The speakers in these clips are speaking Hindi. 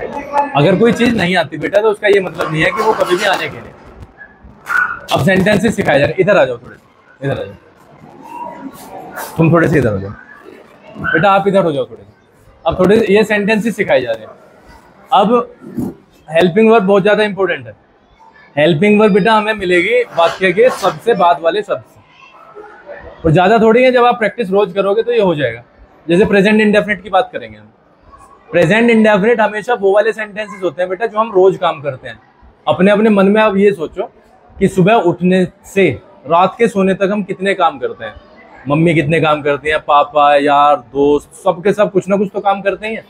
अगर कोई चीज नहीं आती बेटा तो उसका ये मतलब नहीं है कि वो कभी भी आने के लिए। अब सेंटेंसेस सिखाया जा रहा है। इधर आ जाओ, थोड़े से इधर आ जाओ, तुम थोड़े से इधर हो जाओ बेटा, आप इधर हो जाओ थोड़े से। अब थोड़े ये सेंटेंसेस सिखाए जा रहे हैं। अब हेल्पिंग वर्ब बहुत ज्यादा इंपॉर्टेंट है। हेल्पिंग वर्ब बेटा हमें मिलेगी वाक्य के सबसे बाद वाले शब्द से, और ज्यादा थोड़ी है। जब आप प्रैक्टिस रोज करोगे तो ये हो जाएगा। जैसे प्रेजेंट इंडेफिनिट की बात करेंगे हम। प्रेजेंट इंडेफिनिट हमेशा वो वाले सेंटेंसेस होते हैं बेटा जो हम रोज काम करते हैं। अपने अपने मन में आप ये सोचो कि सुबह उठने से रात के सोने तक हम कितने काम करते हैं। मम्मी कितने काम करती हैं, पापा, यार, दोस्त, सब के सब कुछ ना कुछ तो काम करते ही हैं।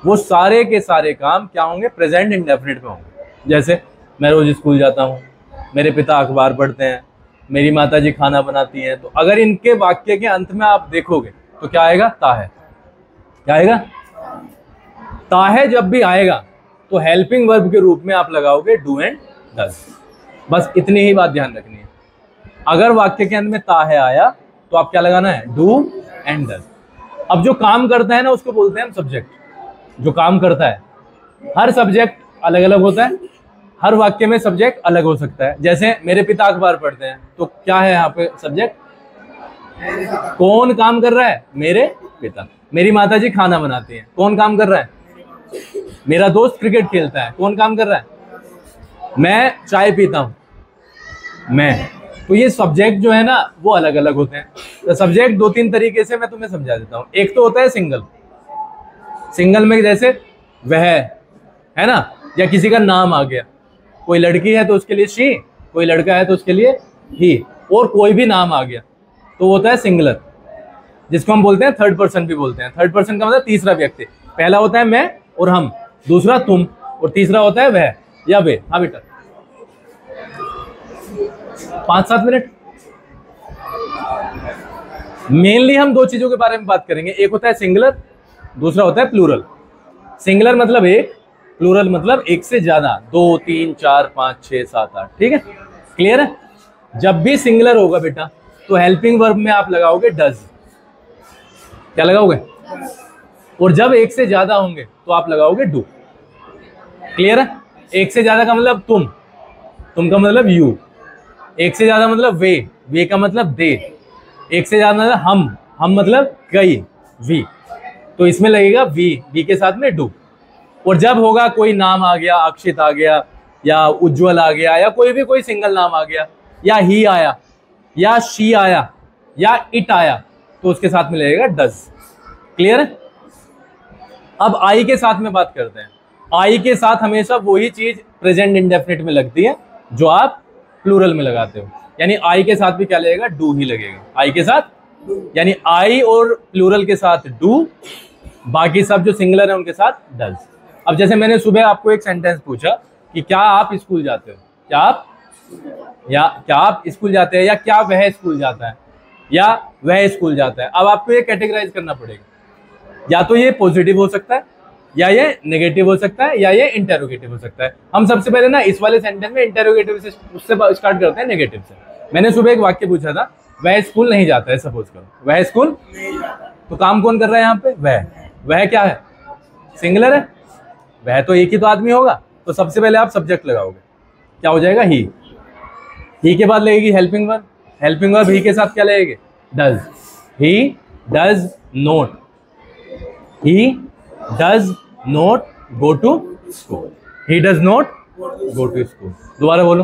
वो सारे के सारे काम क्या होंगे? प्रेजेंट इंडेफिनिट में होंगे। जैसे मैं रोज स्कूल जाता हूँ, मेरे पिता अखबार पढ़ते हैं, मेरी माता जी खाना बनाती हैं। तो अगर इनके वाक्य के अंत में आप देखोगे तो क्या आएगा? ता है। क्या आएगा? ता है। जब भी आएगा तो हेल्पिंग वर्ब के रूप में आप लगाओगे डू एंड डज। बस इतनी ही बात ध्यान रखनी है। अगर वाक्य के अंत में ता है आया तो आप क्या लगाना है? Do and does. अब जो काम करता है ना उसको बोलते हैं हम सब्जेक्ट। जो काम करता है, हर सब्जेक्ट अलग अलग होता है, हर वाक्य में सब्जेक्ट अलग हो सकता है। जैसे मेरे पिता अखबार पढ़ते हैं तो क्या है यहाँ पे सब्जेक्ट? कौन काम कर रहा है? मेरे पिता। मेरी माता जी खाना बनाती हैं, कौन काम कर रहा है? मेरा दोस्त क्रिकेट खेलता है, कौन काम कर रहा है? मैं चाय पीता हूं, मैं। तो ये सब्जेक्ट जो है ना वो अलग अलग होते हैं। तो सब्जेक्ट दो तीन तरीके से मैं तुम्हें समझा देता हूं। एक तो होता है सिंगल। सिंगल में जैसे वह है ना, या किसी का नाम आ गया। कोई लड़की है तो उसके लिए शी, कोई लड़का है तो उसके लिए ही, और कोई भी नाम आ गया तो होता है सिंगुलर, जिसको हम बोलते हैं थर्ड पर्सन भी बोलते हैं। थर्ड पर्सन का मतलब तीसरा व्यक्ति। पहला होता है मैं और हम, दूसरा तुम, और तीसरा होता है वह या वे। हाँ बेटा, 5-7 मिनट। मेनली हम दो चीजों के बारे में बात करेंगे। एक होता है सिंगुलर, दूसरा होता है प्लूरल। सिंगुलर मतलब एक, प्लूरल मतलब एक से ज्यादा, 2, 3, 4, 5, 6, 7, 8। ठीक है, क्लियर है? जब भी सिंगुलर होगा बेटा तो हेल्पिंग वर्ब में आप लगाओगे डज। क्या लगाओगे? और जब एक से ज्यादा होंगे तो आप लगाओगे डू। क्लियर है? एक से ज्यादा का मतलब तुम, तुम का मतलब यू। एक से ज्यादा मतलब वे का मतलब दे। एक से ज्यादा मतलब हम मतलब कई, वी। तो इसमें लगेगा वी के साथ में डू। और जब होगा कोई नाम आ गया, अक्षित आ गया, या उज्जवल आ गया, या कोई सिंगल नाम आ गया, या ही आया, या शी आया, या इट आया, तो उसके साथ में लगेगा डज। क्लियर है? अब आई के साथ में बात करते हैं। आई के साथ हमेशा वही चीज प्रेजेंट इंडेफिनिट में लगती है जो आप प्लूरल में लगाते हो। यानी आई के साथ भी क्या लगेगा? डू ही लगेगा। आई के साथ, यानी आई और प्लूरल के साथ डू, बाकी सब जो सिंगुलर है उनके साथ डज। अब जैसे मैंने सुबह आपको एक सेंटेंस पूछा कि क्या आप स्कूल जाते हो? क्या आप स्कूल जाते हैं, या क्या वह स्कूल जाता है, या वह स्कूल जाता है। अब आपको ये कैटेगराइज करना पड़ेगा। या तो ये पॉजिटिव हो सकता है, या ये नेगेटिव हो सकता है, या ये इंटेरोगेटिव हो सकता है। हम सबसे पहले ना इस वाले सेंटेंस में इंटेरोगेटिव से उससे स्टार्ट करते हैं, नेगेटिव से। मैंने सुबह एक वाक्य पूछा था, वह स्कूल नहीं जाता है। सपोज करो वह स्कूल नहीं जाता, तो काम कौन कर रहा है यहाँ पे? वह क्या है? सिंगुलर है। वह तो एक ही तो आदमी होगा। तो सबसे पहले आप सब्जेक्ट लगाओगे, क्या हो जाएगा? ही के बाद लगेगी helping verb. Helping verb he के साथ क्या लगेगी? Does. He does not, he does not go to school. He does not go to school. दोबारा बोलो,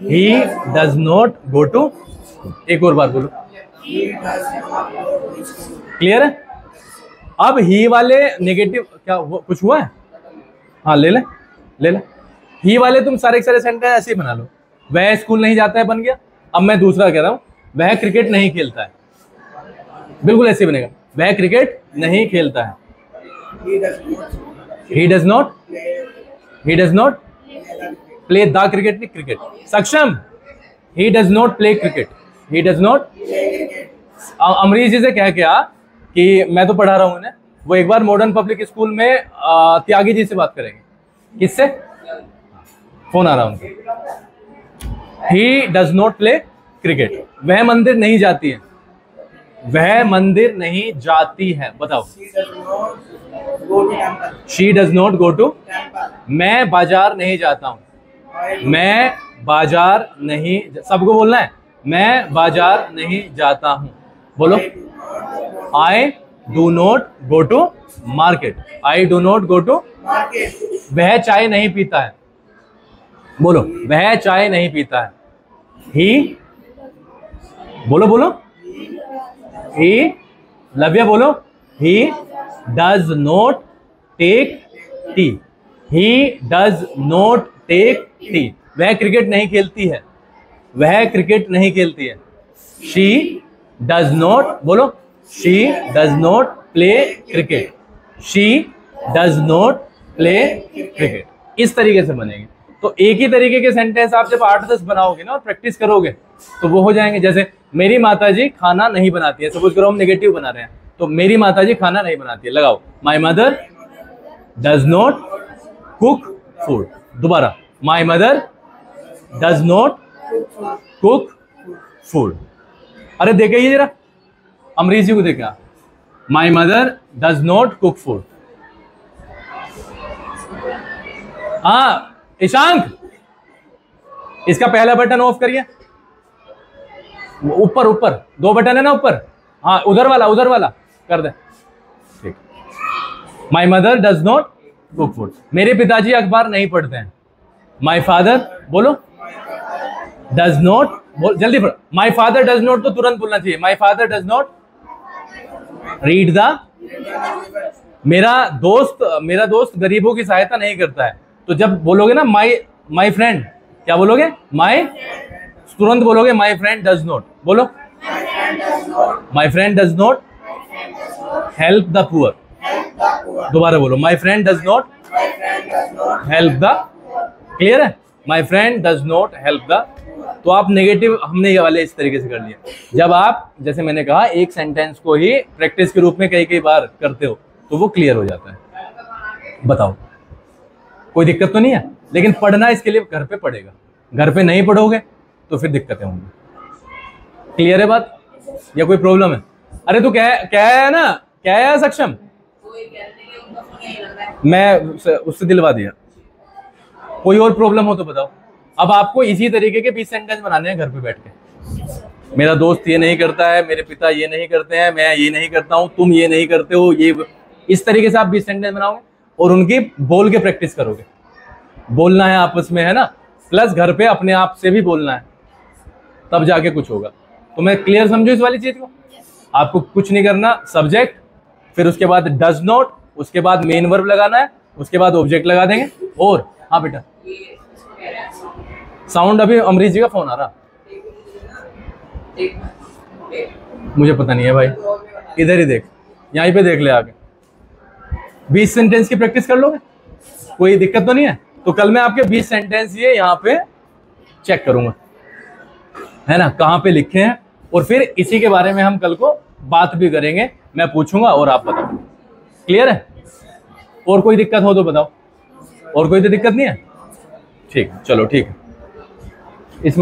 he does not go to school. एक और बार बोलो। क्लियर है? अब ही वाले नेगेटिव क्या कुछ हुआ है? हाँ, ले ले। ही वाले तुम सारे सेंटेंस ऐसे ही बना लो। वह स्कूल नहीं जाता है बन गया। अब मैं दूसरा कह रहा हूं, वह क्रिकेट नहीं खेलता है। बिल्कुल ऐसे बनेगा, वह क्रिकेट नहीं खेलता है। He does not play the cricket, नहीं cricket. Saksham, he does not play cricket, he does not। Amrish ji से कह के आ कि मैं तो पढ़ा रहा हूँ उन्हें, वो एक बार मॉडर्न पब्लिक स्कूल में त्यागी जी से बात करेंगे। किससे? फोन आ रहा है उनका। He does not play cricket, वह मंदिर नहीं जाती है। वह मंदिर नहीं जाती है। बताओ, go to temple. She does not go to. Temple. मैं बाजार नहीं जाता हूँ। I do मैं बाजार नहीं, सबको बोलना है, मैं बाजार नहीं जाता हूँ। बोलो, I do not go to market. I do not go to. market. वह चाय नहीं पीता है। बोलो, वह चाय नहीं पीता है। ही, बोलो बोलो, ही, लव्य बोलो, he does not take tea. He does not take tea. वह क्रिकेट नहीं खेलती है। वह क्रिकेट नहीं खेलती है। शी डज नॉट, बोलो, she does not play cricket. She does not play cricket. इस तरीके से बनेंगे। तो एक ही तरीके के सेंटेंस आप जब 8-10 बनाओगे ना और प्रैक्टिस करोगे तो वो हो जाएंगे। जैसे मेरी माताजी खाना नहीं बनाती है, सपोज करो हम नेगेटिव बना रहे हैं, तो मेरी माताजी खाना नहीं बनाती है, लगाओ my mother does not cook food. दोबारा, my mother does not cook food. अरे देखे ये जरा, अमरीश जी को देखा, my mother does not cook food. हाँ ईशांक, इसका पहला बटन ऑफ करिए। ऊपर ऊपर 2 बटन है ना ऊपर, हाँ उधर वाला कर दे। ठीक। माई mother does not cook food. मेरे पिताजी अखबार नहीं पढ़ते हैं। माई फादर, बोलो, डज नॉट, बोल जल्दी। माई फादर डज नॉट तो तुरंत बोलना चाहिए। My father does not read the. मेरा दोस्त गरीबों की सहायता नहीं करता है। तो जब बोलोगे ना माई फ्रेंड, क्या बोलोगे? माई, तुरंत बोलोगे माई फ्रेंड डज नॉट। बोलो, my friend does not help the poor. दोबारा बोलो, my friend does not help the. Clear है? My friend does not help the. तो आप नेगेटिव हमने ये वाले इस तरीके से कर लिया। जब आप, जैसे मैंने कहा, एक सेंटेंस को ही प्रैक्टिस के रूप में कई बार करते हो तो वो क्लियर हो जाता है। बताओ, कोई दिक्कत तो नहीं है? लेकिन पढ़ना इसके लिए घर पे पड़ेगा। घर पे नहीं पढ़ोगे तो फिर दिक्कतें होंगी। क्लियर है बात, या कोई प्रॉब्लम है? अरे तू क्या है ना, क्या है सक्षम? मैं उससे दिलवा दिया। कोई और प्रॉब्लम हो तो बताओ। अब आपको इसी तरीके के 20 सेंटेंस बनाने हैं घर पे बैठ के। मेरा दोस्त ये नहीं करता है, मेरे पिता ये नहीं करते हैं, मैं ये नहीं करता हूँ, तुम ये नहीं करते हो, ये इस तरीके से आप 20 सेंटेंस बनाओगे और उनकी बोल के प्रैक्टिस करोगे। बोलना है आपस में, है ना, प्लस घर पे अपने आप से भी बोलना है, तब जाके कुछ होगा। तो मैं क्लियर समझू इस वाली चीज को? आपको कुछ नहीं करना, सब्जेक्ट, फिर उसके बाद डज नॉट, उसके बाद मेन वर्ब लगाना है, उसके बाद ऑब्जेक्ट लगा देंगे। और हाँ बेटा, साउंड अभी अमरीश जी का फोन आ रहा, मुझे पता नहीं है भाई। इधर ही देख, यहीं पे देख ले आके। 20 सेंटेंस की प्रैक्टिस कर लोगे, कोई दिक्कत तो नहीं है? तो कल मैं आपके 20 सेंटेंस ये यहाँ पे चेक करूंगा, है ना, कहाँ पे लिखे हैं, और फिर इसी के बारे में हम कल को बात भी करेंगे। मैं पूछूंगा और आप बताओ। क्लियर है? और कोई दिक्कत हो तो बताओ। और कोई तो दिक्कत नहीं है? ठीक, चलो ठीक है। इसमें